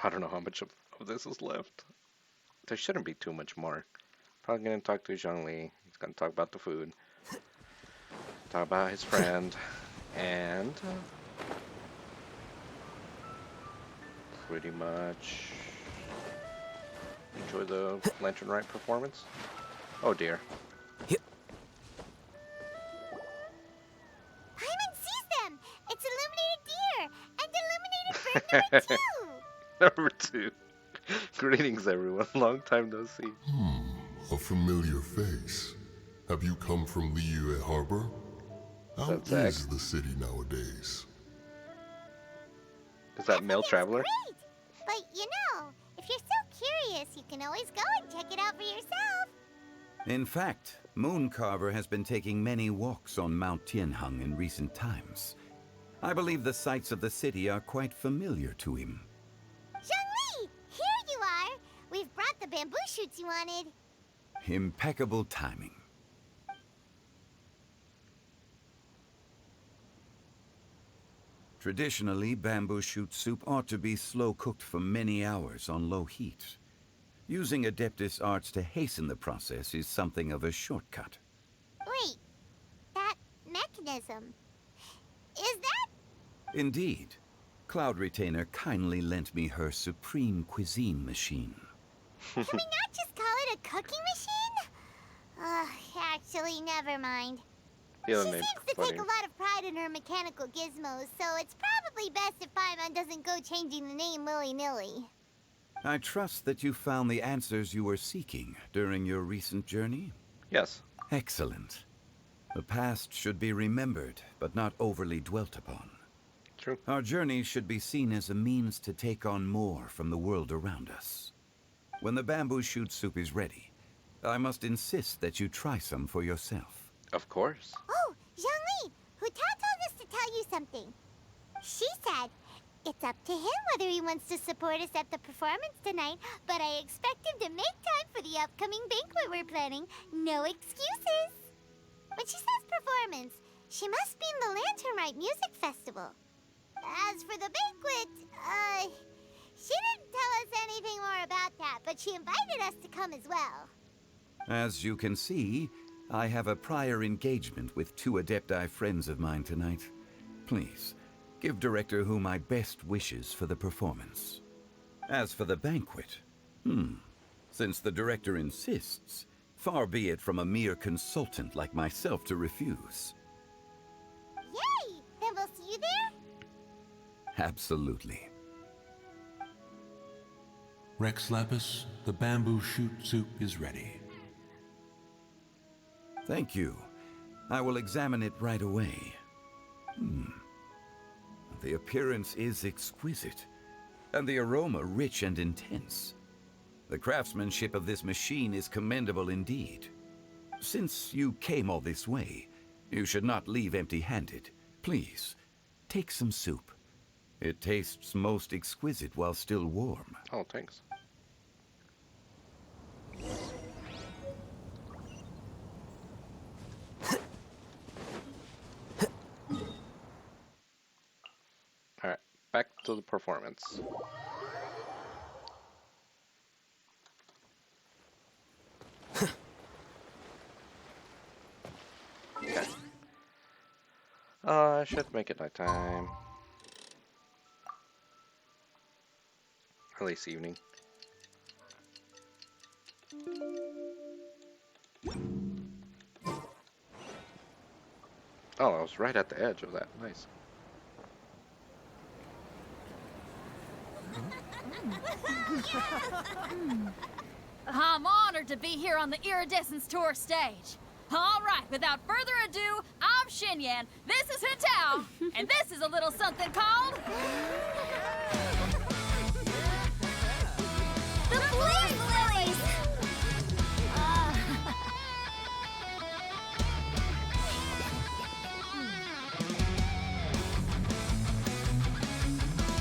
I don't know how much of this is left. There shouldn't be too much more. Probably gonna talk to Zhongli. He's gonna talk about the food. Talk about his friend. And pretty much enjoy the Lantern Rite performance. Oh dear. Paimon sees them! It's illuminated deer! And illuminated bird number 2! Number 2. Greetings everyone, long time no see. A familiar face. Have you come from Liyue Harbor? How That's is the city nowadays? Is that male It's traveler? great! But you know, if you're so curious, you can always go and check it out for yourself. In fact, Mooncarver has been taking many walks on Mount Tianheng in recent times. I believe the sights of the city are quite familiar to him. Zhongli! Here you are! We've brought the bamboo shoots you wanted. Impeccable timing. Traditionally, bamboo shoot soup ought to be slow-cooked for many hours on low heat. Using Adeptus arts to hasten the process is something of a shortcut. Wait, that mechanism. Is that? Indeed. Cloud Retainer kindly lent me her supreme cuisine machine. Can we not just call it a cooking machine? Actually, never mind. She Yeah, seems name's to funny. take a lot of pride in her mechanical gizmos, so it's probably best if Paimon doesn't go changing the name willy-nilly. I trust that you found the answers you were seeking during your recent journey? Yes. Excellent. The past should be remembered, but not overly dwelt upon. True. Our journey should be seen as a means to take on more from the world around us. When the bamboo shoot soup is ready, I must insist that you try some for yourself. Of course. Oh, Zhongli, Huta told us to tell you something. She said, it's up to him whether he wants to support us at the performance tonight, but I expect him to make time for the upcoming banquet we're planning. No excuses. When she says performance, she must mean the Lantern Rite Music Festival. As for the banquet, she didn't tell us anything more about that, but she invited us to come as well. As you can see, I have a prior engagement with 2 Adepti friends of mine tonight. Please, give Director Hu my best wishes for the performance. As for the banquet, since the Director insists, far be it from a mere consultant like myself to refuse. Yay! Then we'll see you there? Absolutely. Rex Lapis, the bamboo shoot soup is ready. Thank you. I will examine it right away. The appearance is exquisite, and the aroma rich and intense. The craftsmanship of this machine is commendable indeed. Since you came all this way, you should not leave empty-handed. Please, take some soup. It tastes most exquisite while still warm. Oh, thanks. Alright, back to the performance. Okay. I should make it nighttime. At least evening. Oh, I was right at the edge of that. Nice. I'm honored to be here on the Iridescence Tour stage. All right, without further ado, I'm Xinyan, this is Hintao, and this is a little something called... The Blaze Lilies!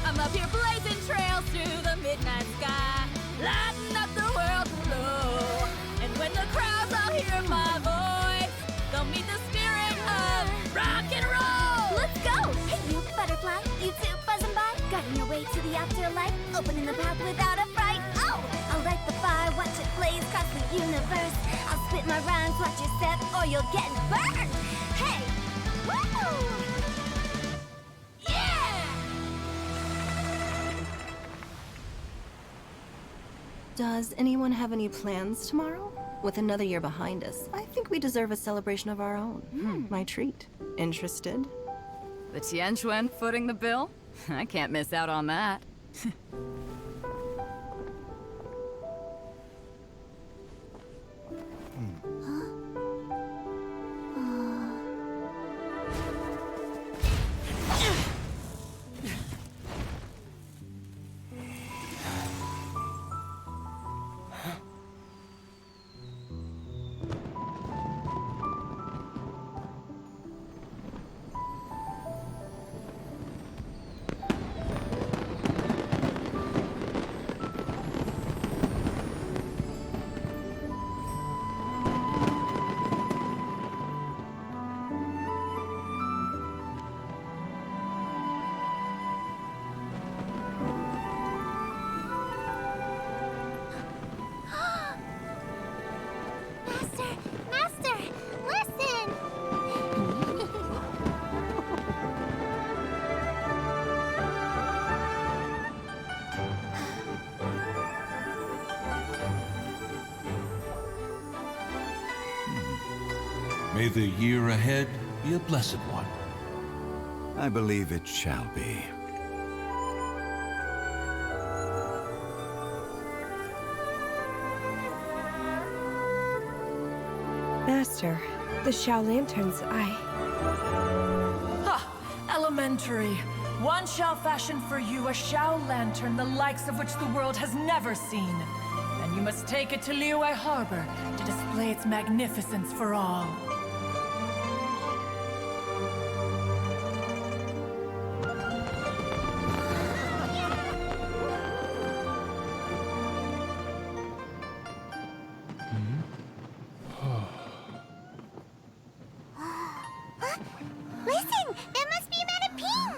I'm up here blazing trails through the midnight sky, lighting up the world below. And when the crowds all hear my voice, they'll meet the spirit of rock and roll. Let's go! Hey, you, butterfly, you too, buzzing by, guarding your way to the afterlife, opening the path without a fright. Oh! I'll light the fire, watch it blaze across the universe. I'll spit my rhymes, watch you step, or you'll get burned. Hey! Woo! Yeah! Does anyone have any plans tomorrow? With another year behind us, I think we deserve a celebration of our own. My treat. Interested? The Tianquan footing the bill? I can't miss out on that. Master! Master! Listen! May the year ahead be a blessed one. I believe it shall be. Master, the Shao Lanterns, Ha! Elementary. One shall fashion for you a Shao Lantern the likes of which the world has never seen. And you must take it to Liyue Harbor to display its magnificence for all. Listen! That must be Madame Ping!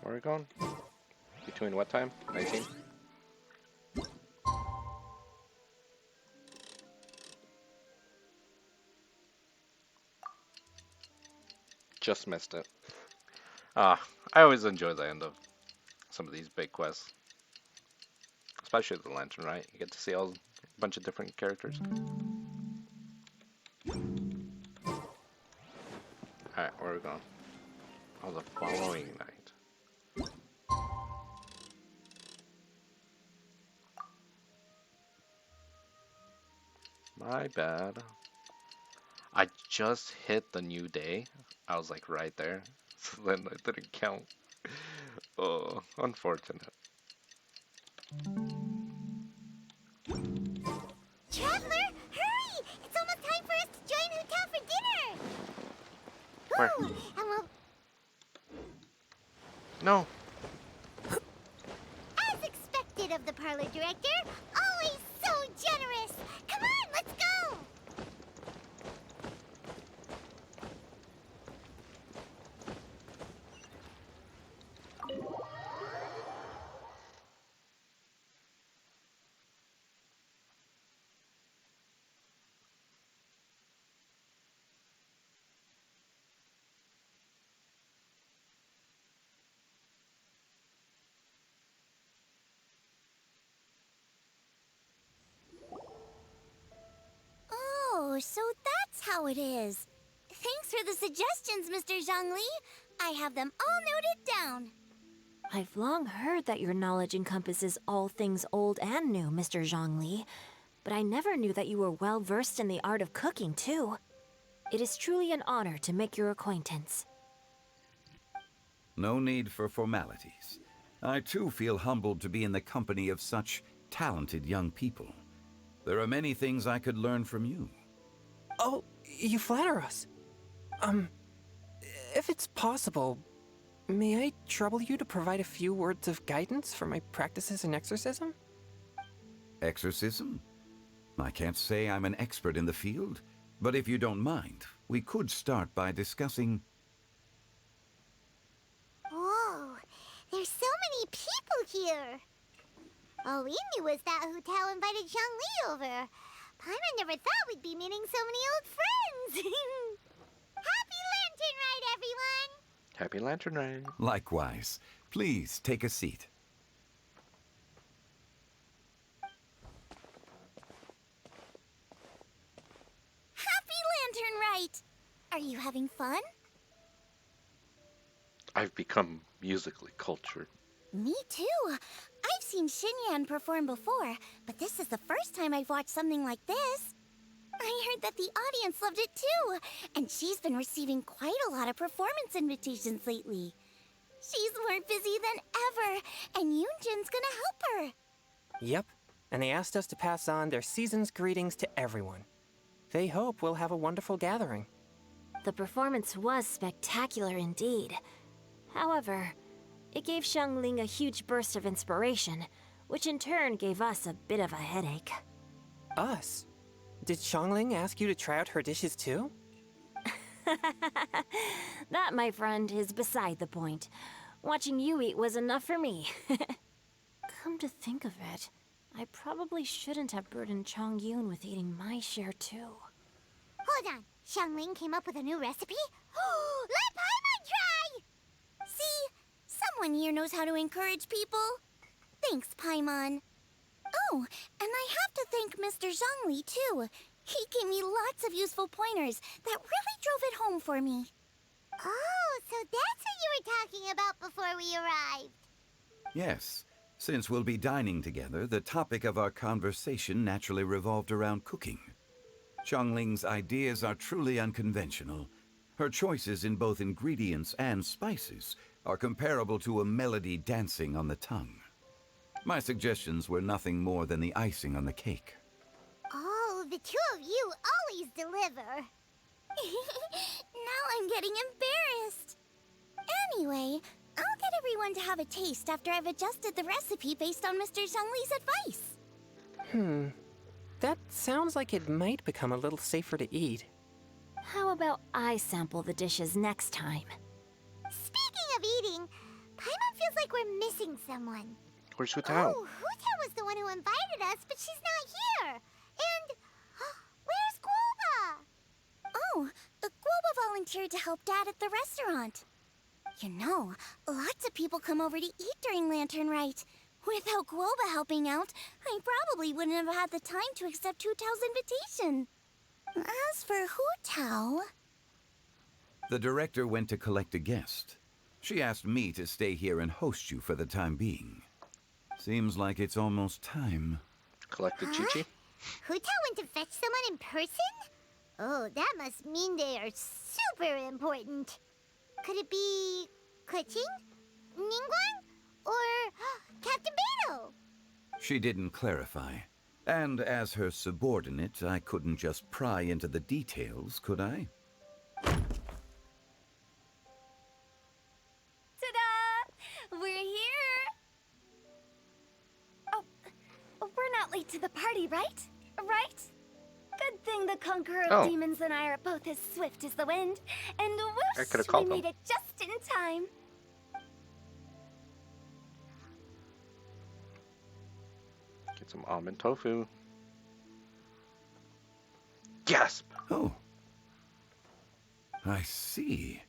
Where are we going? Between what time? 19? Just missed it. Ah, I always enjoy the end of some of these big quests. Especially the Lantern, right? You get to see a bunch of different characters. Alright, where are we going? Oh, the following night. My bad. I just hit the new day. I was like right there. So then I didn't count. Oh, unfortunate. Traveler, hurry! It's almost time for us to join Hotel for dinner! Where? Ooh, and we'll... No. As expected of the parlor director, always so generous! Come on, let's go! how it is. Thanks for the suggestions, Mr. Zhongli. I have them all noted down. I've long heard that your knowledge encompasses all things old and new, Mr. Zhongli. But I never knew that you were well versed in the art of cooking, too. It is truly an honor to make your acquaintance. No need for formalities. I too feel humbled to be in the company of such talented young people. There are many things I could learn from you. Oh, you flatter us. If it's possible, may I trouble you to provide a few words of guidance for my practices in exorcism? Exorcism? I can't say I'm an expert in the field, but if you don't mind, we could start by discussing... Whoa, there's so many people here. All we knew was that Hu Tao invited Zhongli over. Paimon never thought we'd be meeting so many old friends. Happy Lantern Rite, everyone! Happy Lantern Rite. Likewise. Please take a seat. Happy Lantern Rite! Are you having fun? I've become musically cultured. Me too. I've seen Xinyan perform before, but this is the first time I've watched something like this. I heard that the audience loved it too, and she's been receiving quite a lot of performance invitations lately. She's more busy than ever, and Yoonjin's gonna help her. Yep, and they asked us to pass on their season's greetings to everyone. They hope we'll have a wonderful gathering. The performance was spectacular indeed. However, it gave Xiangling a huge burst of inspiration, which in turn gave us a bit of a headache. Us? Did Xiangling ask you to try out her dishes too? That, my friend, is beside the point. Watching you eat was enough for me. Come to think of it, I probably shouldn't have burdened Chongyun with eating my share too. Hold on, Xiangling came up with a new recipe? Let Paimon try! See? Someone here knows how to encourage people. Thanks, Paimon. Oh, and I have to thank Mr. Zhongli, too. He gave me lots of useful pointers that really drove it home for me. Oh, so that's what you were talking about before we arrived. Yes. Since we'll be dining together, the topic of our conversation naturally revolved around cooking. Xiangling's ideas are truly unconventional. Her choices in both ingredients and spices are comparable to a melody dancing on the tongue. My suggestions were nothing more than the icing on the cake. Oh, the two of you always deliver. Now I'm getting embarrassed. Anyway, I'll get everyone to have a taste after I've adjusted the recipe based on Mr. Zhongli's advice. That sounds like it might become a little safer to eat. How about I sample the dishes next time? Speaking of eating, Paimon feels like we're missing someone. Where's Hu Tao? Oh, Hu Tao was the one who invited us, but she's not here. And where's Guoba? Oh, Guoba volunteered to help Dad at the restaurant. You know, lots of people come over to eat during Lantern Rite. Without Guoba helping out, I probably wouldn't have had the time to accept Hu Tao's invitation. As for Hu Tao... The director went to collect a guest. She asked me to stay here and host you for the time being. Seems like it's almost time. Collected Chi-Chi? Hu Tao went to fetch someone in person? Oh, that must mean they are super important. Could it be Keqing? Ningguang? Or Captain Beidou? She didn't clarify. And as her subordinate, I couldn't just pry into the details, could I? Ta-da! We're here! Oh, we're not late to the party, right? Right? Good thing the Conqueror of Demons and I are both as swift as the wind. And I could've whoosh, called we made them. it just in time. Get some almond tofu. Gasp! Oh. I see.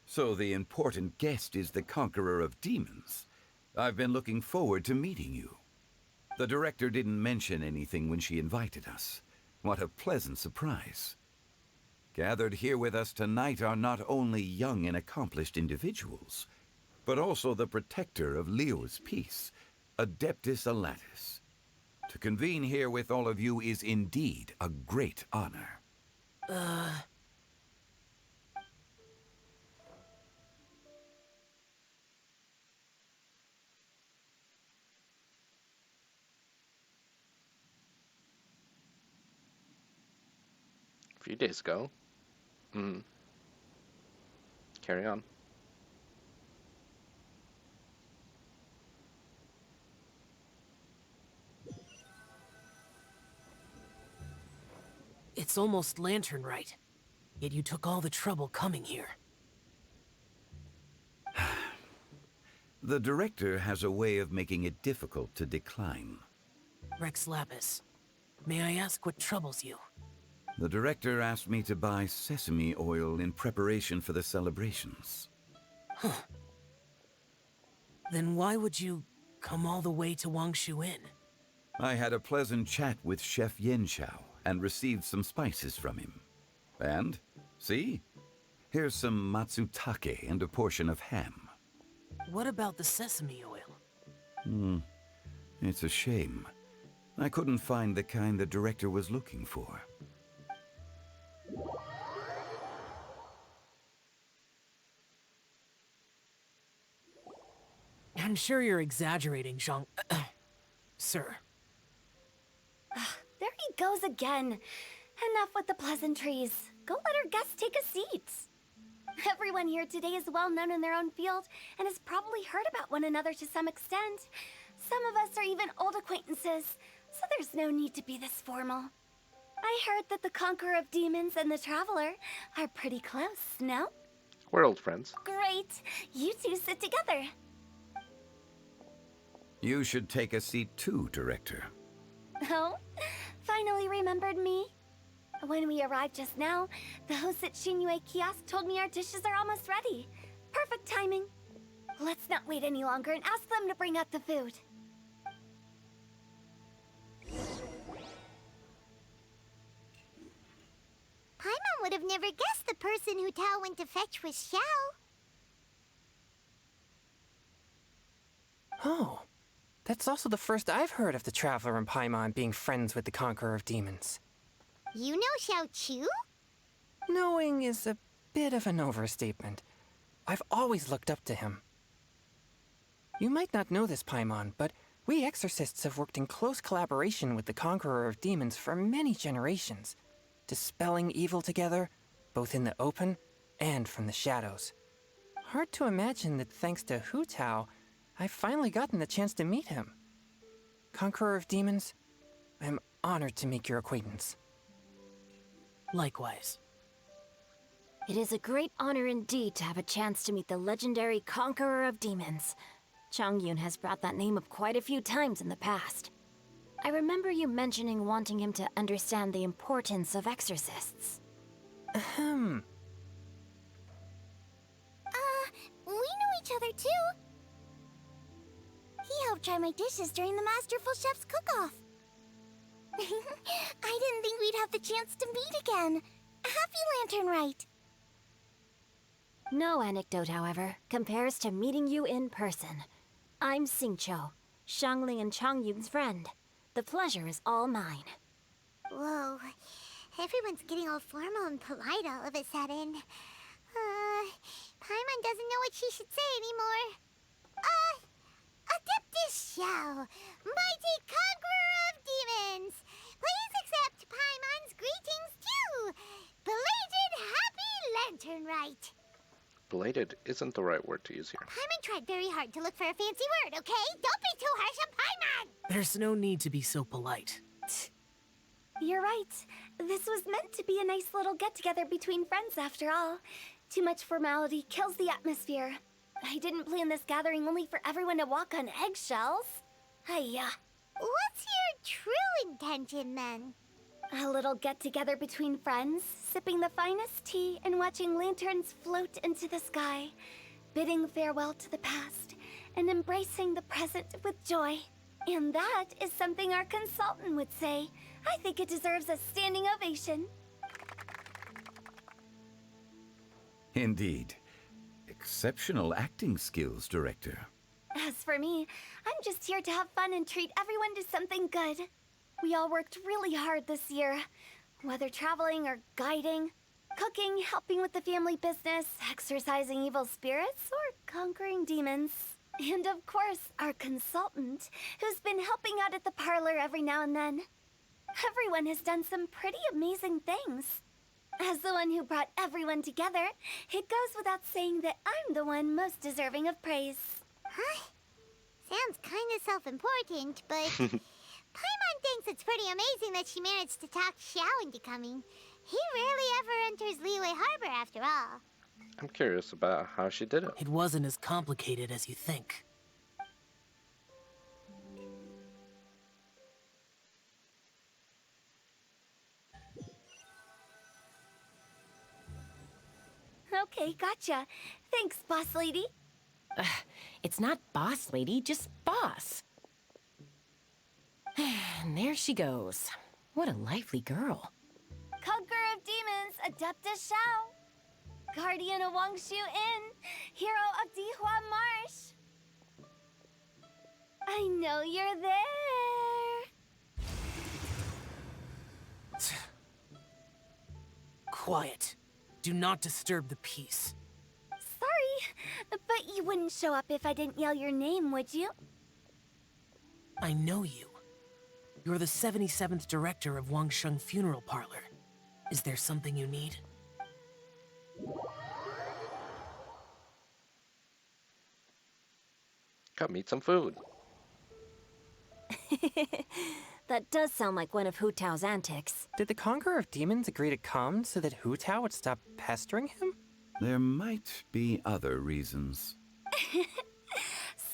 So the important guest is the Conqueror of Demons. I've been looking forward to meeting you. The director didn't mention anything when she invited us. What a pleasant surprise. Gathered here with us tonight are not only young and accomplished individuals, but also the protector of Leo's peace, Adeptus Alatus. To convene here with all of you is indeed a great honor. A few days ago. Carry on. It's almost lantern right. Yet you took all the trouble coming here. The director has a way of making it difficult to decline. Rex Lapis, may I ask what troubles you? The director asked me to buy sesame oil in preparation for the celebrations. Huh. Then why would you come all the way to Wangshu Inn? I had a pleasant chat with Chef Yenshao and received some spices from him. And, see? Here's some matsutake and a portion of ham. What about the sesame oil? It's a shame. I couldn't find the kind the director was looking for. I'm sure you're exaggerating, Zhang... Sir. There he goes again. Enough with the pleasantries. Go let our guests take a seat. Everyone here today is well known in their own field and has probably heard about one another to some extent. Some of us are even old acquaintances, so there's no need to be this formal. I heard that the Conqueror of Demons and the Traveler are pretty close, no? We're old friends. Great. You two sit together. You should take a seat too, Director. Oh? Finally remembered me? When we arrived just now, the hosts at Shinue Kiosk told me our dishes are almost ready. Perfect timing. Let's not wait any longer and ask them to bring out the food. Paimon would have never guessed the person who Tao went to fetch was Xiao. Oh, that's also the first I've heard of the Traveler and Paimon being friends with the Conqueror of Demons. You know Xiao Chu? Knowing is a bit of an overstatement. I've always looked up to him. You might not know this, Paimon, but we exorcists have worked in close collaboration with the Conqueror of Demons for many generations, dispelling evil together, both in the open and from the shadows. Hard to imagine that thanks to Hu Tao, I've finally gotten the chance to meet him. Conqueror of Demons, I'm honored to make your acquaintance. Likewise. It is a great honor indeed to have a chance to meet the legendary Conqueror of Demons. Changyun has brought that name up quite a few times in the past. I remember you mentioning wanting him to understand the importance of exorcists. Ahem. We know each other too. He helped try my dishes during the Masterful Chef's cook-off. I didn't think we'd have the chance to meet again. Happy Lantern Rite. No anecdote, however, compares to meeting you in person. I'm Xingqiu, Shangling and Changyun's friend. The pleasure is all mine. Whoa. Everyone's getting all formal and polite all of a sudden. Paimon doesn't know what she should say anymore. Adeptus Xiao, mighty Conqueror of Demons, please accept Paimon's greetings too. Belated Happy Lantern Rite. Belated isn't the right word to use here. Paimon tried very hard to look for a fancy word, okay? Don't be too harsh on Paimon! There's no need to be so polite. You're right. This was meant to be a nice little get-together between friends after all. Too much formality kills the atmosphere. I didn't plan this gathering only for everyone to walk on eggshells. Hiya. What's your true intention, then? A little get-together between friends, sipping the finest tea and watching lanterns float into the sky, bidding farewell to the past, and embracing the present with joy. And that is something our consultant would say. I think it deserves a standing ovation. Indeed. Exceptional acting skills, Director. As for me, I'm just here to have fun and treat everyone to something good. We all worked really hard this year, whether traveling or guiding, cooking, helping with the family business, exorcising evil spirits, or conquering demons. And of course, our consultant, who's been helping out at the parlor every now and then. Everyone has done some pretty amazing things. As the one who brought everyone together, it goes without saying that I'm the one most deserving of praise. Huh? Sounds kind of self-important, but Paimon thinks it's pretty amazing that she managed to talk Xiao into coming. He rarely ever enters Liyue Harbor after all. I'm curious about how she did it. It wasn't as complicated as you think. Okay, gotcha. Thanks, boss lady. It's not boss lady, just boss. And there she goes. What a lively girl. Conqueror of demons, Adeptus Xiao. Guardian of Wangshu Inn, hero of Dihua Marsh. I know you're there. Quiet. Do not disturb the peace. Sorry, but you wouldn't show up if I didn't yell your name, would you? I know you. You're the 77th director of Wangsheng Funeral Parlor. Is there something you need? Got me some food. That does sound like one of Hu Tao's antics. Did the Conqueror of Demons agree to come so that Hu Tao would stop pestering him? There might be other reasons.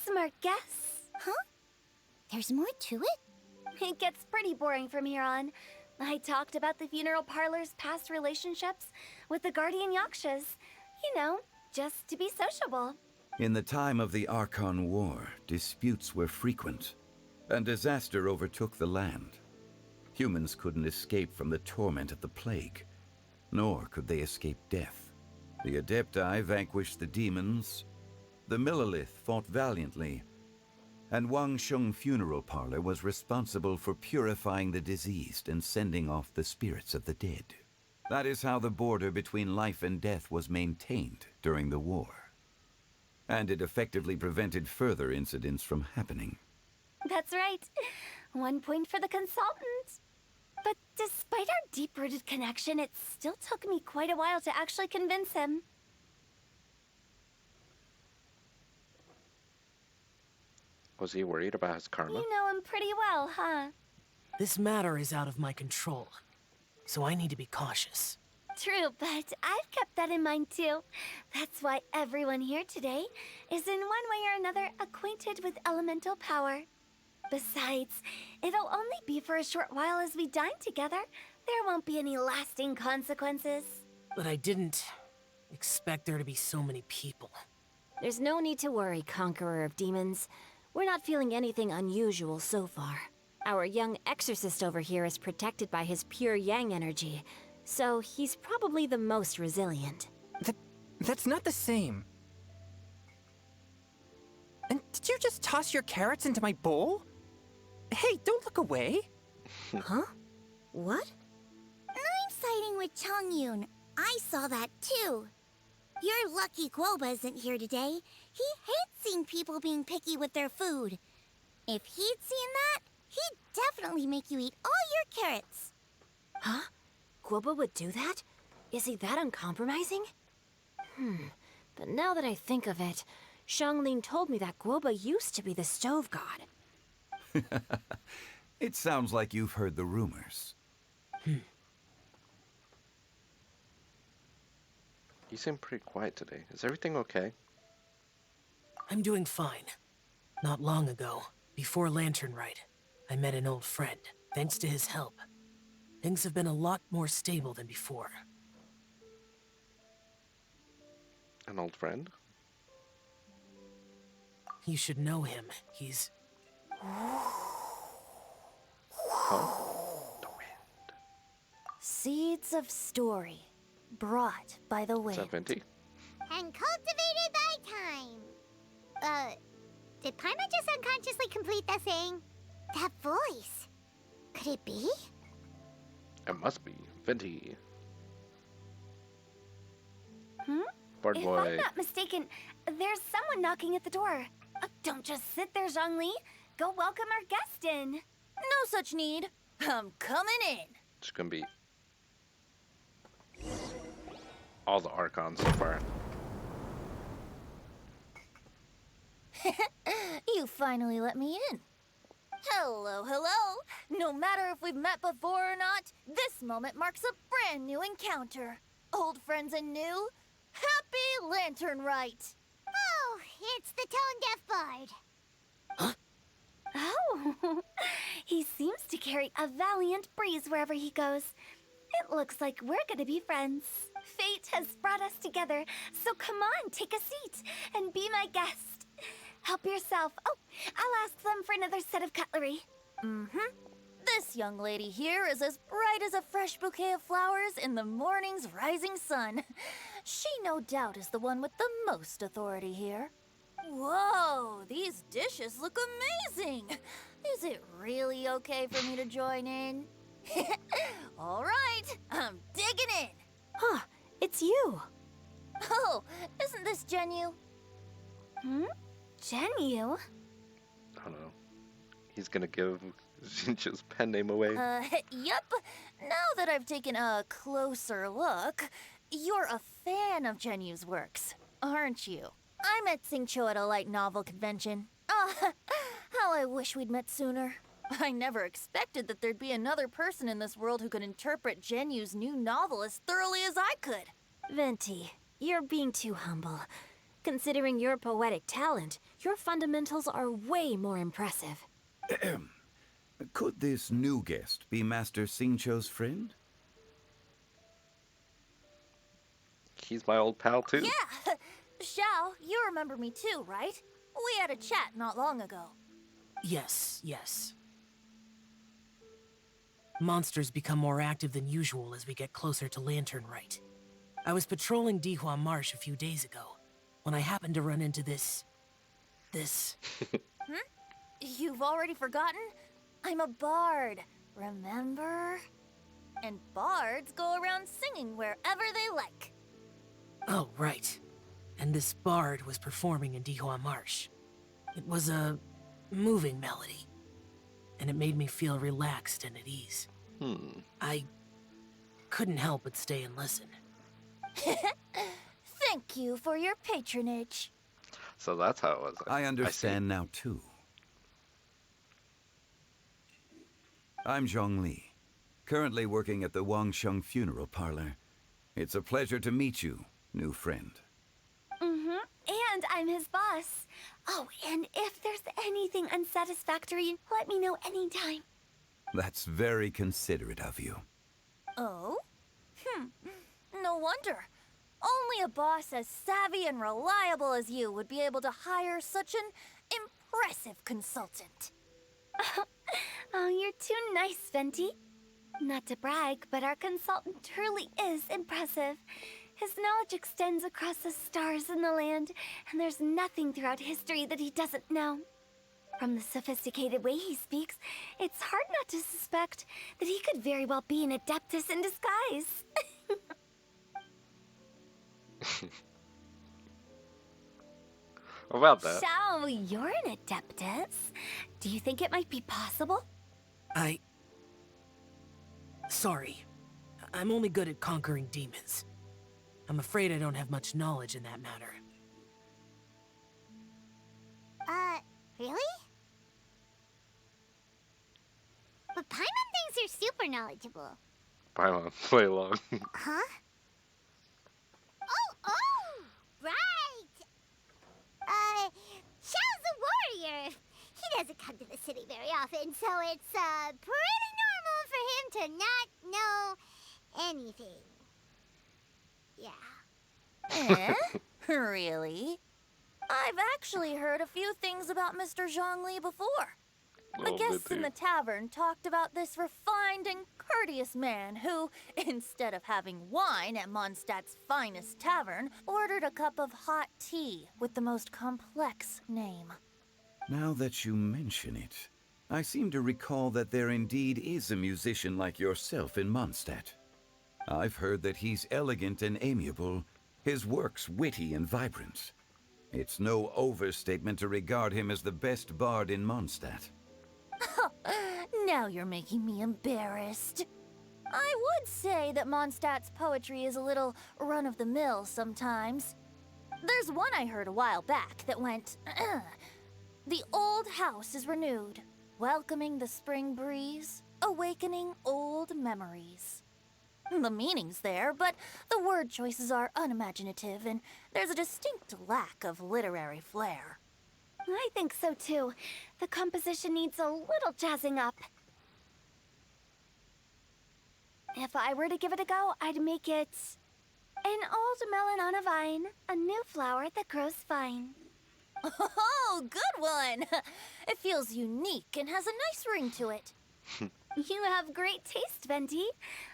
Smart guess. Huh? There's more to it? It gets pretty boring from here on. I talked about the funeral parlor's past relationships with the Guardian Yakshas. You know, just to be sociable. In the time of the Archon War, disputes were frequent, and disaster overtook the land. Humans couldn't escape from the torment of the plague, nor could they escape death. The Adepti vanquished the demons, the Millelith fought valiantly, and Wangsheng Funeral Parlor was responsible for purifying the diseased and sending off the spirits of the dead. That is how the border between life and death was maintained during the war. And it effectively prevented further incidents from happening. That's right. 1 point for the consultant. But despite our deep-rooted connection, it still took me quite a while to actually convince him. Was he worried about his karma? You know him pretty well, huh? This matter is out of my control, so I need to be cautious. True, but I've kept that in mind too. That's why everyone here today is in one way or another acquainted with elemental power. Besides, it'll only be for a short while as we dine together. There won't be any lasting consequences. But I didn't expect there to be so many people. There's no need to worry, Conqueror of Demons. We're not feeling anything unusual so far. Our young exorcist over here is protected by his pure yang energy, so he's probably the most resilient. That's not the same. And did you just toss your carrots into my bowl? Hey, don't look away. Huh? What? I'm siding with Chongyun. I saw that too. You're lucky Guoba isn't here today. He hates seeing people being picky with their food. If he'd seen that, he'd definitely make you eat all your carrots. Huh? Guoba would do that? Is he that uncompromising? But now that I think of it, Xianglin told me that Guoba used to be the stove god. It sounds like you've heard the rumors. You seem pretty quiet today. Is everything okay? I'm doing fine. Not long ago, before Lantern Rite, I met an old friend. Thanks to his help, things have been a lot more stable than before. An old friend? You should know him. He's... Huh? The wind. Seeds of story, brought by the Is wind. that Venti? and cultivated by time. Did Paimon just unconsciously complete that saying? That voice. Could it be? It must be. Venti. If I'm not mistaken, there's someone knocking at the door. Don't just sit there, Zhongli. Go welcome our guest in. No such need. I'm coming in. It's gonna be all the Archons so far. You finally let me in. Hello, hello. No matter if we've met before or not, this moment marks a brand new encounter. Old friends and new. Happy Lantern Rite. Oh, it's the tone-deaf bard. Oh, he seems to carry a valiant breeze wherever he goes. It looks like we're gonna be friends. Fate has brought us together, so come on, take a seat and be my guest. Help yourself. Oh, I'll ask them for another set of cutlery. This young lady here is as bright as a fresh bouquet of flowers in the morning's rising sun. She no doubt is the one with the most authority here. Whoa, these dishes look amazing. Is it really okay for me to join in? All right, I'm digging in. Huh, it's you. Oh, isn't this Genu? Genu? I don't know. He's gonna give Xinqiu's pen name away. Yup. Now that I've taken a closer look, you're a fan of Genu's works, aren't you? I met Xingqiu at a light novel convention. How I wish we'd met sooner. I never expected that there'd be another person in this world who could interpret Genu's new novel as thoroughly as I could. Venti, you're being too humble. Considering your poetic talent, your fundamentals are way more impressive. Could this new guest be Master Xingqiu's friend? He's my old pal too. Yeah! Xiao, you remember me too, right? We had a chat not long ago. Yes, yes. Monsters become more active than usual as we get closer to Lantern Rite. I was patrolling Dihua Marsh a few days ago, when I happened to run into this... You've already forgotten? I'm a bard, remember? And bards go around singing wherever they like. Oh, right. And this bard was performing in Dihua Marsh. It was a moving melody, and it made me feel relaxed and at ease. I couldn't help but stay and listen. Thank you for your patronage. So that's how it was. I understand now, too. I'm Zhongli, currently working at the Wangsheng Funeral Parlor. It's a pleasure to meet you, new friend. And I'm his boss. Oh, and if there's anything unsatisfactory, let me know anytime. That's very considerate of you. Oh? No wonder. Only a boss as savvy and reliable as you would be able to hire such an impressive consultant. Oh, you're too nice, Venti. Not to brag, but our consultant truly is impressive. His knowledge extends across the stars and the land, and there's nothing throughout history that he doesn't know. From the sophisticated way he speaks, it's hard not to suspect that he could very well be an adeptus in disguise. About that. So, you're an adeptus. Do you think it might be possible? Sorry. I'm only good at conquering demons. I'm afraid I don't have much knowledge in that matter. Really? But Paimon thinks you're super knowledgeable. Paimon, play along. Huh? Oh! Right! Xiao's a warrior. He doesn't come to the city very often, so it's, pretty normal for him to not know anything. Yeah. Really? I've actually heard a few things about Mr. Zhongli before. The guests in the tavern talked about this refined and courteous man who, instead of having wine at Mondstadt's finest tavern, ordered a cup of hot tea with the most complex name. Now that you mention it, I seem to recall that there indeed is a musician like yourself in Mondstadt. I've heard that he's elegant and amiable, his works witty and vibrant. It's no overstatement to regard him as the best bard in Mondstadt. Now you're making me embarrassed. I would say that Mondstadt's poetry is a little run-of-the-mill sometimes. There's one I heard a while back that went, "The old house is renewed, welcoming the spring breeze, awakening old memories." The meaning's there, but the word choices are unimaginative, and there's a distinct lack of literary flair. I think so too. The composition needs a little jazzing up. If I were to give it a go, I'd make it an old melon on a vine, a new flower that grows fine. Oh, good one! It feels unique and has a nice ring to it. You have great taste, Venti.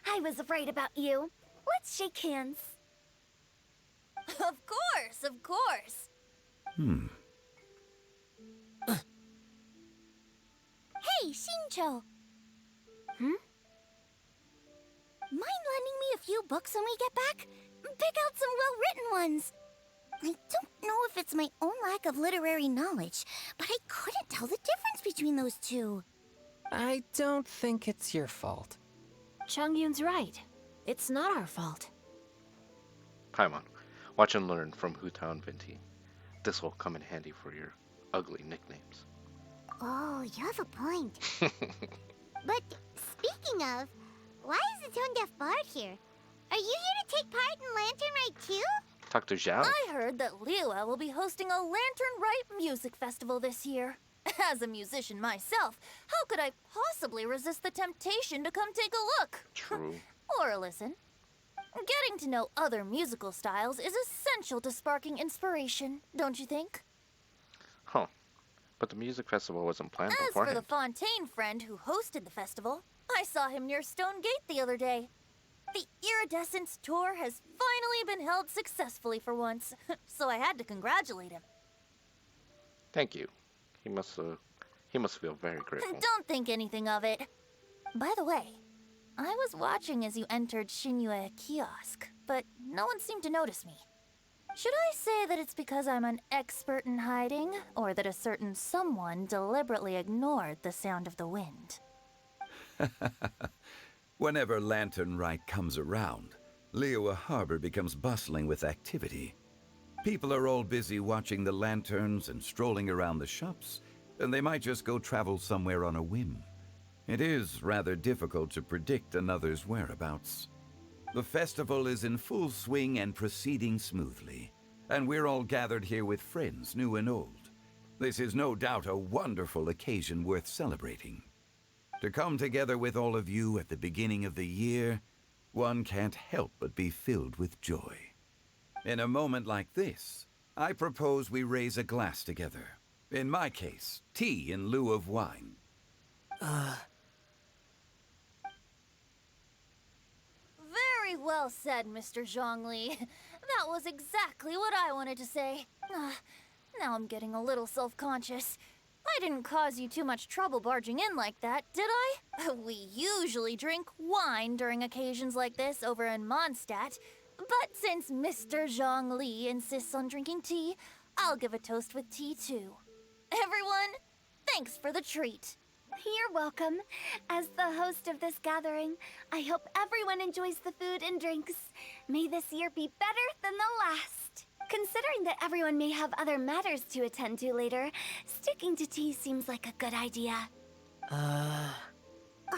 I was right about you. Let's shake hands. Of course, of course. Hey, Shincho. Mind lending me a few books when we get back? Pick out some well-written ones. I don't know if it's my own lack of literary knowledge, but I couldn't tell the difference between those two. I don't think it's your fault. Chongyun's right. It's not our fault. Paimon, watch and learn from Hutao and Venti. This will come in handy for your ugly nicknames. Oh, you have a point. But speaking of, why is the Tone Deaf Bard here? Are you here to take part in Lantern Rite too? Talk to Zhao. I heard that Liua will be hosting a Lantern Rite music festival this year. As a musician myself, how could I possibly resist the temptation to come take a look? True. Or listen. Getting to know other musical styles is essential to sparking inspiration, don't you think? Huh. But the music festival wasn't planned As beforehand. for the Fontaine friend who hosted the festival, I saw him near Stone Gate the other day. The Iridescence tour has finally been held successfully for once, so I had to congratulate him. Thank you. He must feel very grateful. Don't think anything of it. By the way, I was watching as you entered Shinyue Kiosk, but no one seemed to notice me. Should I say that it's because I'm an expert in hiding, or that a certain someone deliberately ignored the sound of the wind? Whenever Lantern Rite comes around, Liua Harbor becomes bustling with activity. People are all busy watching the lanterns and strolling around the shops, and they might just go travel somewhere on a whim. It is rather difficult to predict another's whereabouts. The festival is in full swing and proceeding smoothly, and we're all gathered here with friends, new and old. This is no doubt a wonderful occasion worth celebrating. To come together with all of you at the beginning of the year, one can't help but be filled with joy. In a moment like this, I propose we raise a glass together. In my case, tea in lieu of wine. Very well said, Mr. Zhongli. That was exactly what I wanted to say. Now I'm getting a little self-conscious. I didn't cause you too much trouble barging in like that, did I? We usually drink wine during occasions like this over in Mondstadt, but since Mr. Zhongli insists on drinking tea, I'll give a toast with tea too. Everyone, thanks for the treat. You're welcome. As the host of this gathering, I hope everyone enjoys the food and drinks. May this year be better than the last. Considering that everyone may have other matters to attend to later, sticking to tea seems like a good idea. All of a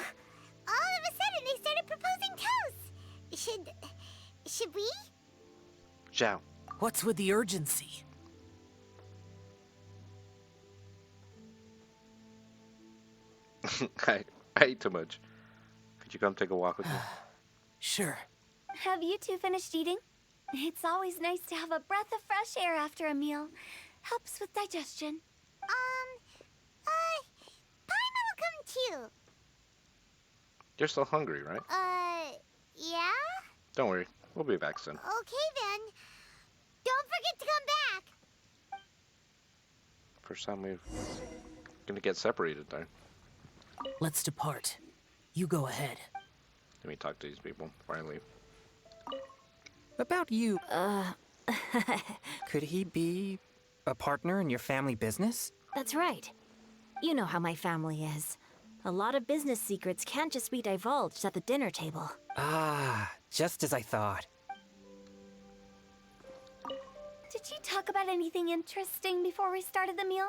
sudden, they started proposing toasts. Should we? Zhao. What's with the urgency? I ate too much. Could you come take a walk with me? Sure. Have you two finished eating? It's always nice to have a breath of fresh air after a meal. Helps with digestion. Paimon, too. You're still hungry, right? Yeah? Don't worry. We'll be back soon. Okay then. Don't forget to come back. First time we're gonna get separated there. Let's depart. You go ahead. Let me talk to these people before I leave. About you. Could he be a partner in your family business? That's right. You know how my family is. A lot of business secrets can't just be divulged at the dinner table. Ah, just as I thought. Did you talk about anything interesting before we started the meal?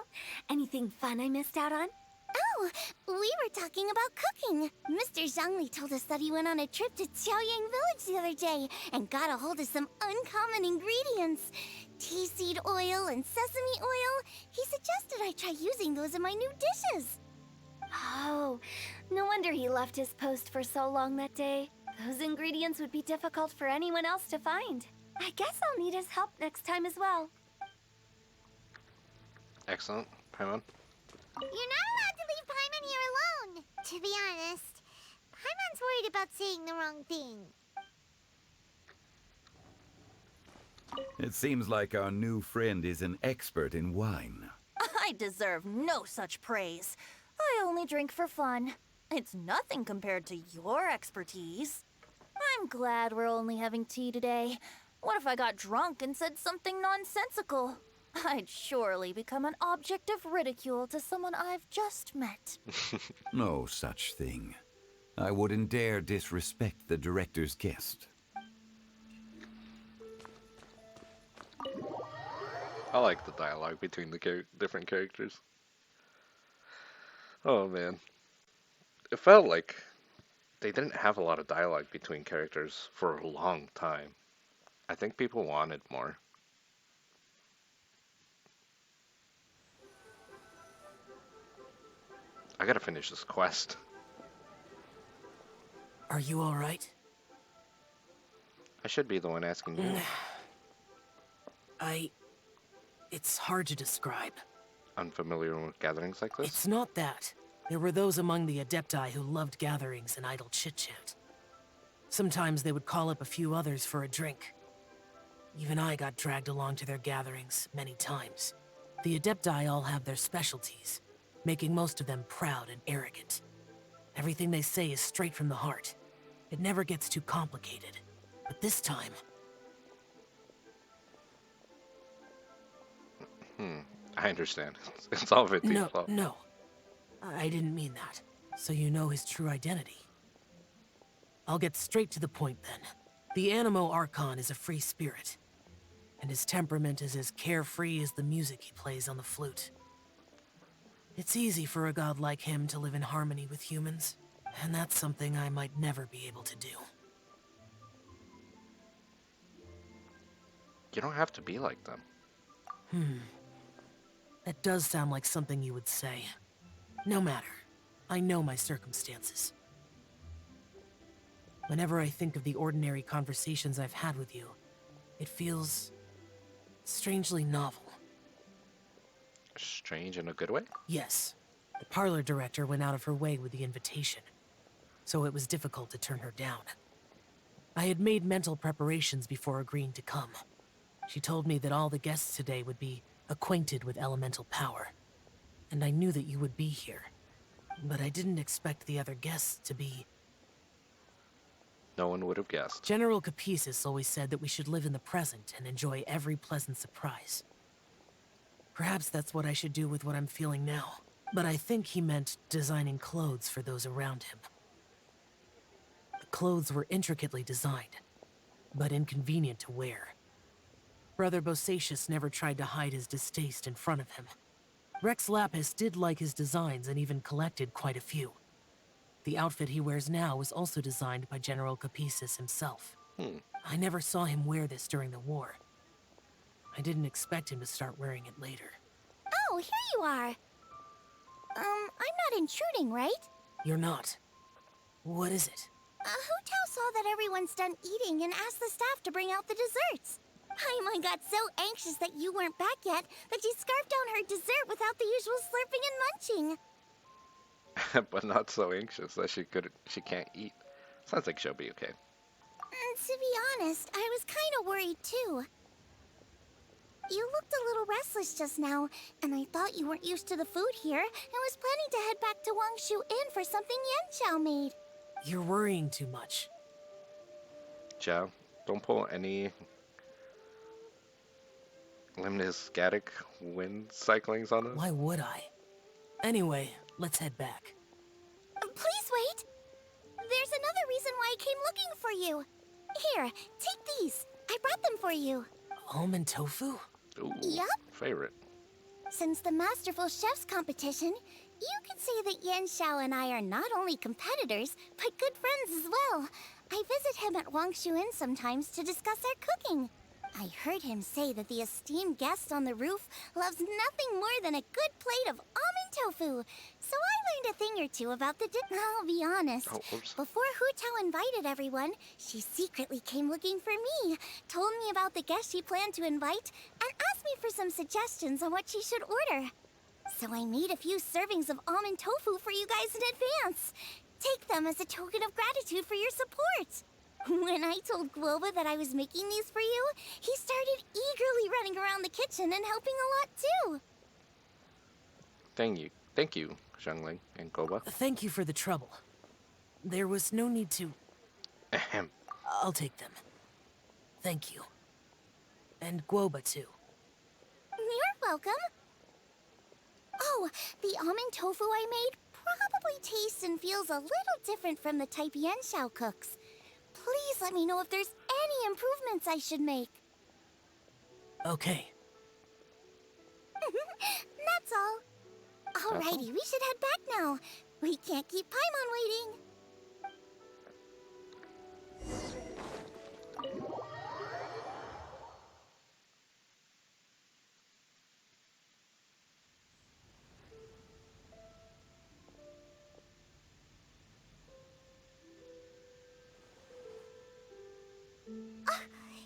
Anything fun I missed out on? Oh, we were talking about cooking. Mr. Zhangli told us that he went on a trip to Xiaoyang Village the other day and got a hold of some uncommon ingredients. Tea seed oil and sesame oil. He suggested I try using those in my new dishes. Oh, no wonder he left his post for so long that day. Those ingredients would be difficult for anyone else to find. I guess I'll need his help next time as well. Excellent. Paimon. You're not allowed to leave Paimon here alone. To be honest, Paimon's worried about saying the wrong thing. It seems like our new friend is an expert in wine. I deserve no such praise. I only drink for fun. It's nothing compared to your expertise. I'm glad we're only having tea today. What if I got drunk and said something nonsensical? I'd surely become an object of ridicule to someone I've just met. No such thing. I wouldn't dare disrespect the director's guest. I like the dialogue between the different characters. Oh man. It felt like they didn't have a lot of dialogue between characters for a long time. I think people wanted more. I gotta finish this quest. Are you alright? I should be the one asking you. It's hard to describe. Unfamiliar with gatherings like this? It's not that. There were those among the Adepti who loved gatherings and idle chit-chat. Sometimes they would call up a few others for a drink. Even I got dragged along to their gatherings many times. The Adepti all have their specialties, making most of them proud and arrogant. Everything they say is straight from the heart. It never gets too complicated. But this time... I understand. It's all Vinty's fault. No. I didn't mean that. So you know his true identity. I'll get straight to the point then. The Animo Archon is a free spirit, and his temperament is as carefree as the music he plays on the flute. It's easy for a god like him to live in harmony with humans, and that's something I might never be able to do. You don't have to be like them. That does sound like something you would say. No matter. I know my circumstances. Whenever I think of the ordinary conversations I've had with you, it feels strangely novel. Strange in a good way? Yes. The parlor director went out of her way with the invitation, so it was difficult to turn her down. I had made mental preparations before agreeing to come. She told me that all the guests today would be acquainted with elemental power, and I knew that you would be here. But I didn't expect the other guests to be... No one would have guessed. General Capisis always said that we should live in the present and enjoy every pleasant surprise. Perhaps that's what I should do with what I'm feeling now. But I think he meant designing clothes for those around him. The clothes were intricately designed, but inconvenient to wear. Brother Bosacius never tried to hide his distaste in front of him. Rex Lapis did like his designs and even collected quite a few. The outfit he wears now was also designed by General Capisis himself. I never saw him wear this during the war. I didn't expect him to start wearing it later. Oh, here you are. I'm not intruding, right? You're not. What is it? Hu Tao saw that everyone's done eating and asked the staff to bring out the desserts. Paimon got so anxious that you weren't back yet that she scarfed down her dessert without the usual slurping and munching. but not so anxious that she can't eat. Sounds like she'll be okay. To be honest, I was kind of worried too. You looked a little restless just now, and I thought you weren't used to the food here and was planning to head back to Wangshu Inn for something Yan Xiao made. You're worrying too much. Chow, don't pull any limniscatic wind cyclings on us. Why would I? Anyway, let's head back. Please wait! There's another reason why I came looking for you. Here, take these. I brought them for you. Almond tofu? Ooh, Yup. favorite. Since the Masterful Chefs competition, you could say that Yan Xiao and I are not only competitors, but good friends as well. I visit him at Wangshu Inn sometimes to discuss our cooking. I heard him say that the esteemed guest on the roof loves nothing more than a good plate of almond tofu. So I learned a thing or two about the I'll be honest. Before Hu Tao invited everyone, she secretly came looking for me, told me about the guest she planned to invite, and asked me for some suggestions on what she should order. So I made a few servings of almond tofu for you guys in advance. Take them as a token of gratitude for your support. When I told Guoba that I was making these for you, he started eagerly running around the kitchen and helping a lot too. Thank you, Xiangling and Goba. Thank you for the trouble. There was no need to... Ahem. I'll take them. Thank you. And Guoba too. You're welcome. Oh, the almond tofu I made probably tastes and feels a little different from the type Yan Xiao cooks. Please let me know if there's any improvements I should make. Okay. That's all. Alrighty, we should head back now. We can't keep Paimon waiting.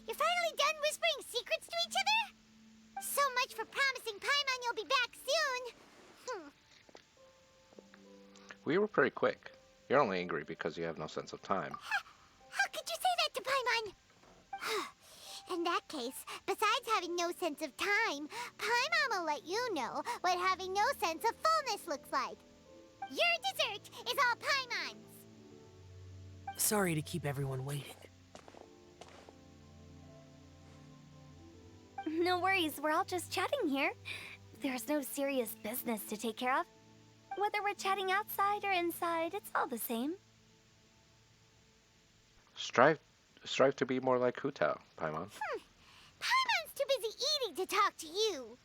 You're finally done whispering secrets to each other? So much for promising Paimon you'll be back soon. We were pretty quick. You're only angry because you have no sense of time. How could you say that to Paimon? In that case, besides having no sense of time, Paimon will let you know what having no sense of fullness looks like. Your dessert is all Paimon's. Sorry to keep everyone waiting. No worries, we're all just chatting here. There's no serious business to take care of. Whether we're chatting outside or inside, it's all the same. Strive to be more like Hu Tao, Paimon. Paimon's too busy eating to talk to you.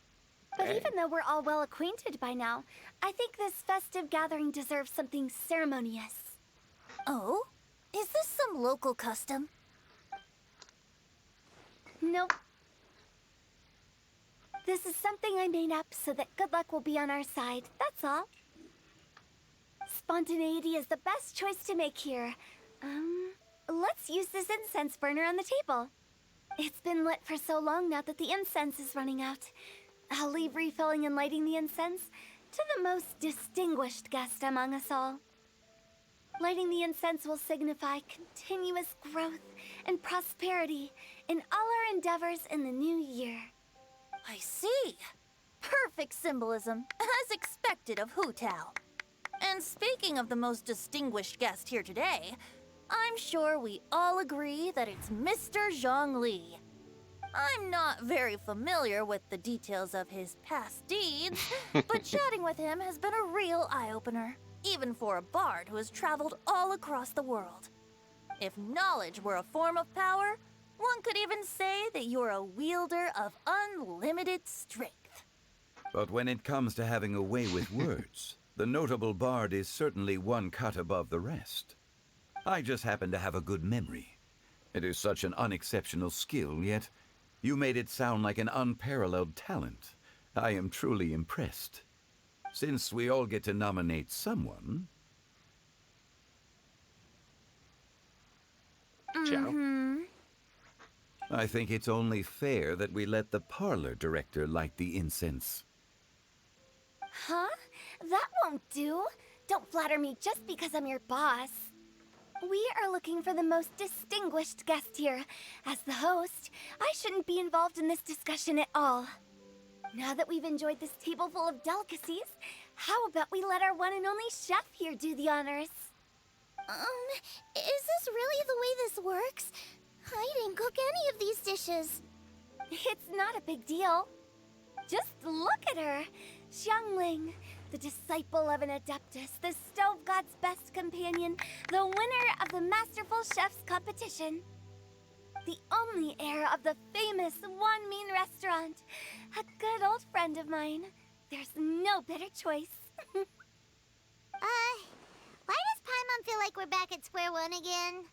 But even though we're all well acquainted by now, I think this festive gathering deserves something ceremonious. Oh? Is this some local custom? Nope. This is something I made up so that good luck will be on our side, that's all. Spontaneity is the best choice to make here. Let's use this incense burner on the table. It's been lit for so long now that the incense is running out. I'll leave refilling and lighting the incense to the most distinguished guest among us all. Lighting the incense will signify continuous growth and prosperity in all our endeavors in the new year. I see. Perfect symbolism, as expected of Hu Tao. And speaking of the most distinguished guest here today, I'm sure we all agree that it's Mr. Zhongli. I'm not very familiar with the details of his past deeds, but chatting with him has been a real eye-opener, even for a bard who has traveled all across the world. If knowledge were a form of power, one could even say that you're a wielder of unlimited strength. But when it comes to having a way with words, the notable bard is certainly one cut above the rest. I just happen to have a good memory. It is such an unexceptional skill, yet you made it sound like an unparalleled talent. I am truly impressed. Since we all get to nominate someone... I think it's only fair that we let the parlor director light the incense. Huh? That won't do. don't flatter me just because I'm your boss. We are looking for the most distinguished guest here. As the host, I shouldn't be involved in this discussion at all. Now that we've enjoyed this table full of delicacies, how about we let our one and only chef here do the honors? Is this really the way this works? I didn't cook any of these dishes. It's not a big deal. Just look at her. Xiangling, the disciple of an Adeptus, the Stove God's best companion, the winner of the Masterful Chef's competition. The only heir of the famous One Mean restaurant. A good old friend of mine. There's no better choice. Why does Paimon feel like we're back at square one again?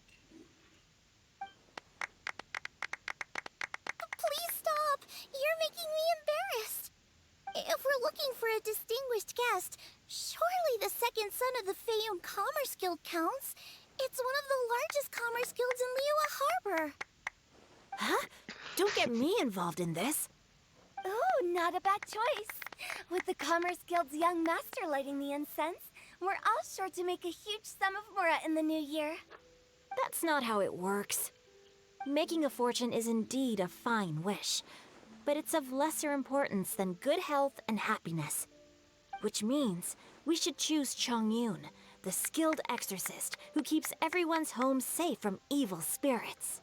Please stop! You're making me embarrassed. If we're looking for a distinguished guest, surely the second son of the Feiyun Commerce Guild counts. It's one of the largest commerce guilds in Liyue Harbor. Huh? Don't get me involved in this. Oh, not a bad choice. With the Commerce Guild's young master lighting the incense, we're all sure to make a huge sum of mora in the new year. That's not how it works. Making a fortune is indeed a fine wish, but it's of lesser importance than good health and happiness. Which means we should choose Chongyun, the skilled exorcist who keeps everyone's home safe from evil spirits.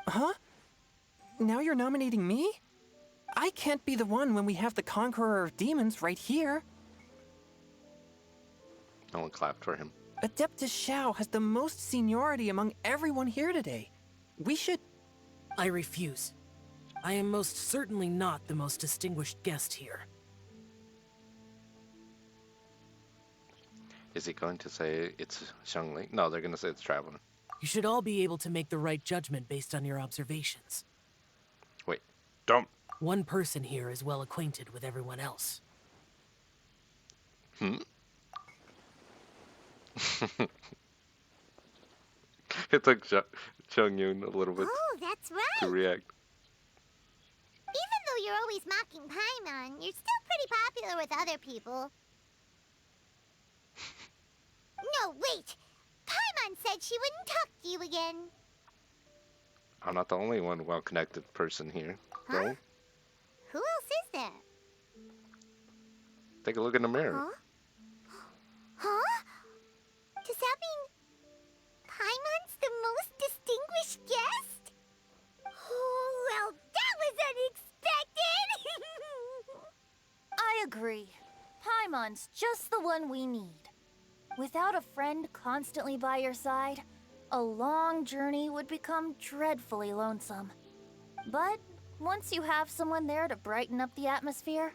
Huh? Now you're nominating me? I can't be the one when we have the Conqueror of Demons right here. No one clapped for him. Adeptus Xiao has the most seniority among everyone here today. We should... I refuse. I am most certainly not the most distinguished guest here. Is he going to say it's Xiangling? No, they're going to say it's Traveler. You should all be able to make the right judgment based on your observations. Wait, don't. One person here is well acquainted with everyone else. It took Chongyun a little bit Oh, that's to right. react. Even though you're always mocking Paimon, you're still pretty popular with other people. No, wait! Paimon said she wouldn't talk to you again. I'm not the only one well-connected person here, Huh? though. Who else is there? Take a look in the mirror. Huh? Huh? Does that mean Paimon's the most distinguished guest? Oh, well, that was unexpected! I agree. Paimon's just the one we need. Without a friend constantly by your side, a long journey would become dreadfully lonesome. But once you have someone there to brighten up the atmosphere,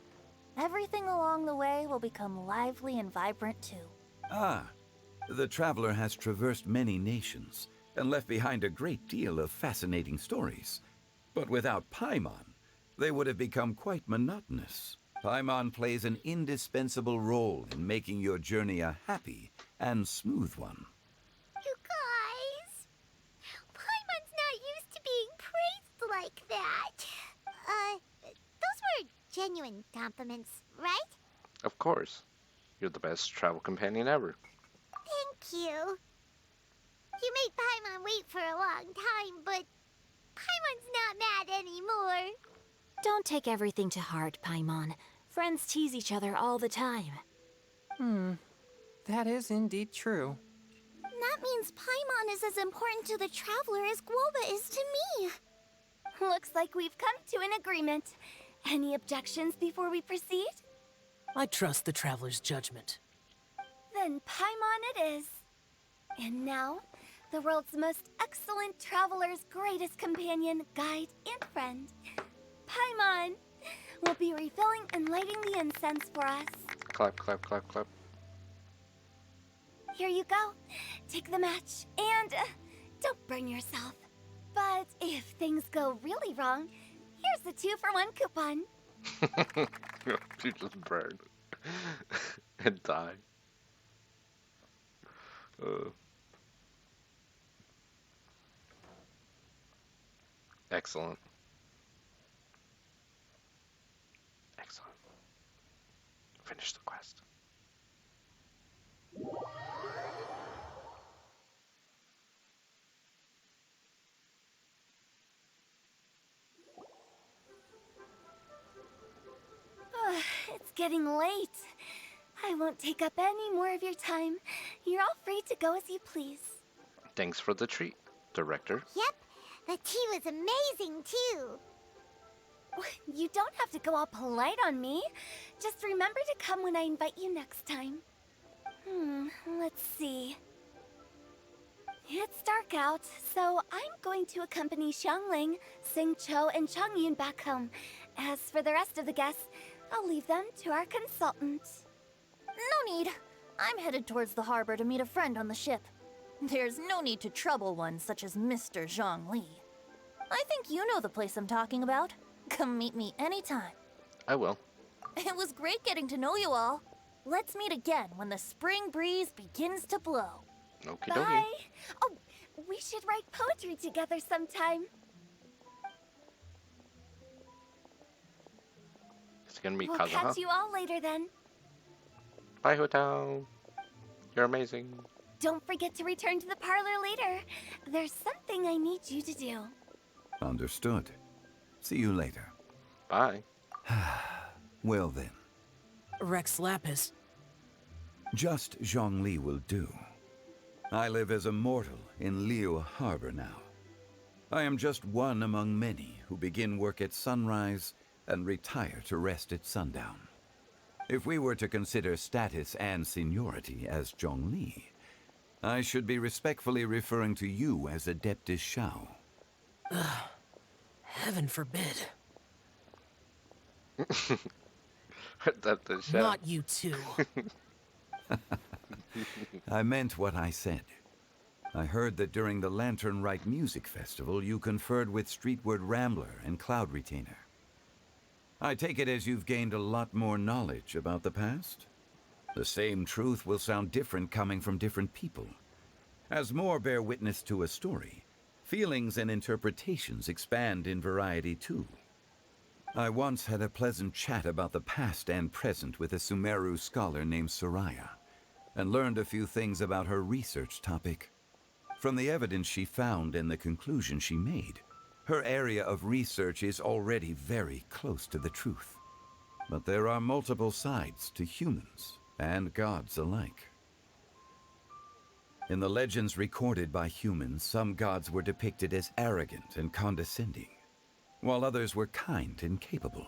everything along the way will become lively and vibrant too. Ah, the traveler has traversed many nations and left behind a great deal of fascinating stories. But without Paimon, they would have become quite monotonous. Paimon plays an indispensable role in making your journey a happy and smooth one. You guys, Paimon's not used to being praised like that. Those were genuine compliments, right? Of course. You're the best travel companion ever. Thank you. You made Paimon wait for a long time, but Paimon's not mad anymore. Don't take everything to heart, Paimon. Friends tease each other all the time. That is indeed true. That means Paimon is as important to the traveler as Guoba is to me. Looks like we've come to an agreement. Any objections before we proceed? I trust the traveler's judgment. Then Paimon it is. And now, the world's most excellent traveler's greatest companion, guide, and friend, Paimon, will be refilling and lighting the incense for us. Clap, clap, clap, clap. Here you go. Take the match, and don't burn yourself. But if things go really wrong, here's the 2-for-1 coupon. You just burned and die. Excellent. Excellent. Finish the quest. getting late. I won't take up any more of your time. You're all free to go as you please. Thanks for the treat, Director. Yep, the tea was amazing too. You don't have to go all polite on me. Just remember to come when I invite you next time. Let's see. It's dark out, so I'm going to accompany Xiangling, Xingqiu, and Changyun back home. As for the rest of the guests, I'll leave them to our consultant. No need. I'm headed towards the harbor to meet a friend on the ship. There's no need to trouble one such as Mr. Zhongli. I think you know the place I'm talking about. Come meet me anytime. I will. It was great getting to know you all. Let's meet again when the spring breeze begins to blow. Okie Bye! dokie. Oh, we should write poetry together sometime. It's gonna be We'll Kazuha. catch you all later then. Bye, Hotel. You're amazing. Don't forget to return to the parlor later. There's something I need you to do. Understood. See you later. Bye. Well then. Rex Lapis. Just Zhongli will do. I live as a mortal in Liu Harbor now. I am just one among many who begin work at sunrise and retire to rest at sundown. If we were to consider status and seniority as Zhongli, I should be respectfully referring to you as Adeptus Shao. Heaven forbid. Adeptus Shao. Not you too. I meant what I said. I heard that during the Lantern Rite Music Festival, you conferred with Streetward Rambler and Cloud Retainer. I take it as you've gained a lot more knowledge about the past? The same truth will sound different coming from different people. As more bear witness to a story, feelings and interpretations expand in variety too. I once had a pleasant chat about the past and present with a Sumeru scholar named Soraya, and learned a few things about her research topic. From the evidence she found and the conclusion she made, her area of research is already very close to the truth. But there are multiple sides to humans and gods alike. In the legends recorded by humans, some gods were depicted as arrogant and condescending, while others were kind and capable.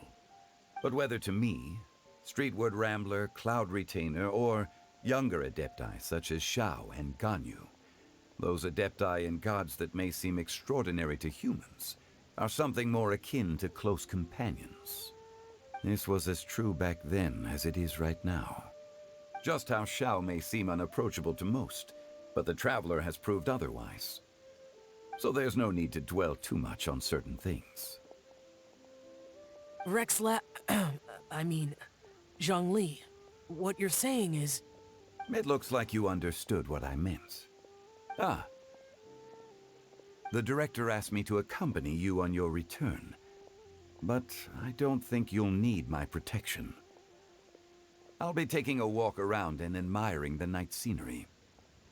But whether to me, Streetward Rambler, Cloud Retainer, or younger adepti such as Shao and Ganyu, those adepti and gods that may seem extraordinary to humans are something more akin to close companions. This was as true back then as it is right now. Just how Shao may seem unapproachable to most, but the Traveler has proved otherwise. So there's no need to dwell too much on certain things. Zhongli, what you're saying is... It looks like you understood what I meant. Ah. The director asked me to accompany you on your return, but I don't think you'll need my protection. I'll be taking a walk around and admiring the night scenery.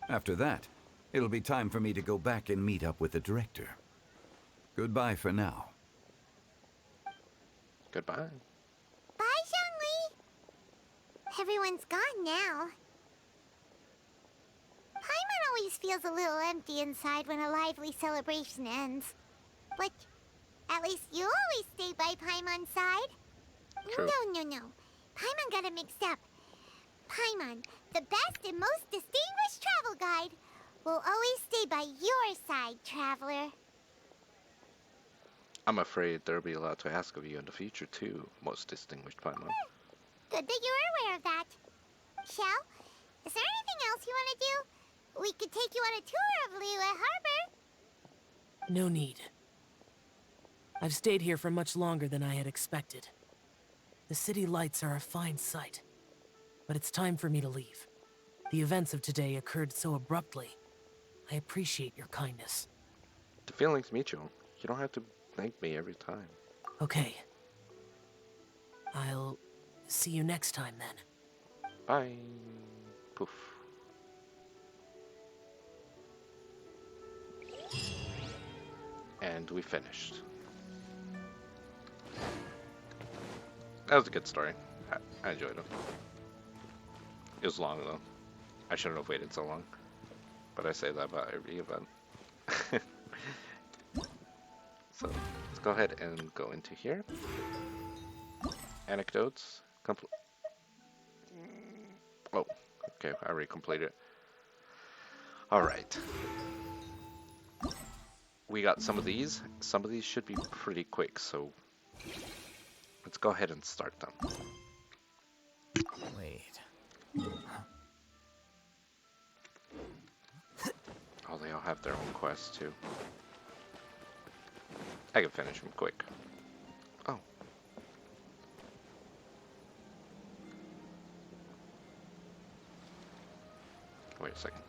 After that, it'll be time for me to go back and meet up with the director. Goodbye for now. Goodbye. Bye, Zhongli. Everyone's gone now. Paimon always feels a little empty inside when a lively celebration ends. But at least you always stay by Paimon's side. True. No. Paimon got it mixed up. Paimon, the best and most distinguished travel guide, will always stay by your side, traveler. I'm afraid there'll be a lot to ask of you in the future too, most distinguished Paimon. Good that you're aware of that. Shell, is there anything else you want to do? We could take you on a tour of Liyue Harbor. No need. I've stayed here for much longer than I had expected. The city lights are a fine sight, but it's time for me to leave. The events of today occurred so abruptly. I appreciate your kindness. The feeling's mutual. You don't have to thank me every time. Okay. I'll see you next time then. Bye. Poof. And we finished. That was a good story. I enjoyed it. It was long though. I shouldn't have waited so long. But I say that about every event. So let's go ahead and go into here. Anecdotes. Oh, okay, I already completed it. Alright. We got some of these. Some of these should be pretty quick, so let's go ahead and start them. Wait. Oh, they all have their own quests too. I can finish them quick. Oh. Wait a second.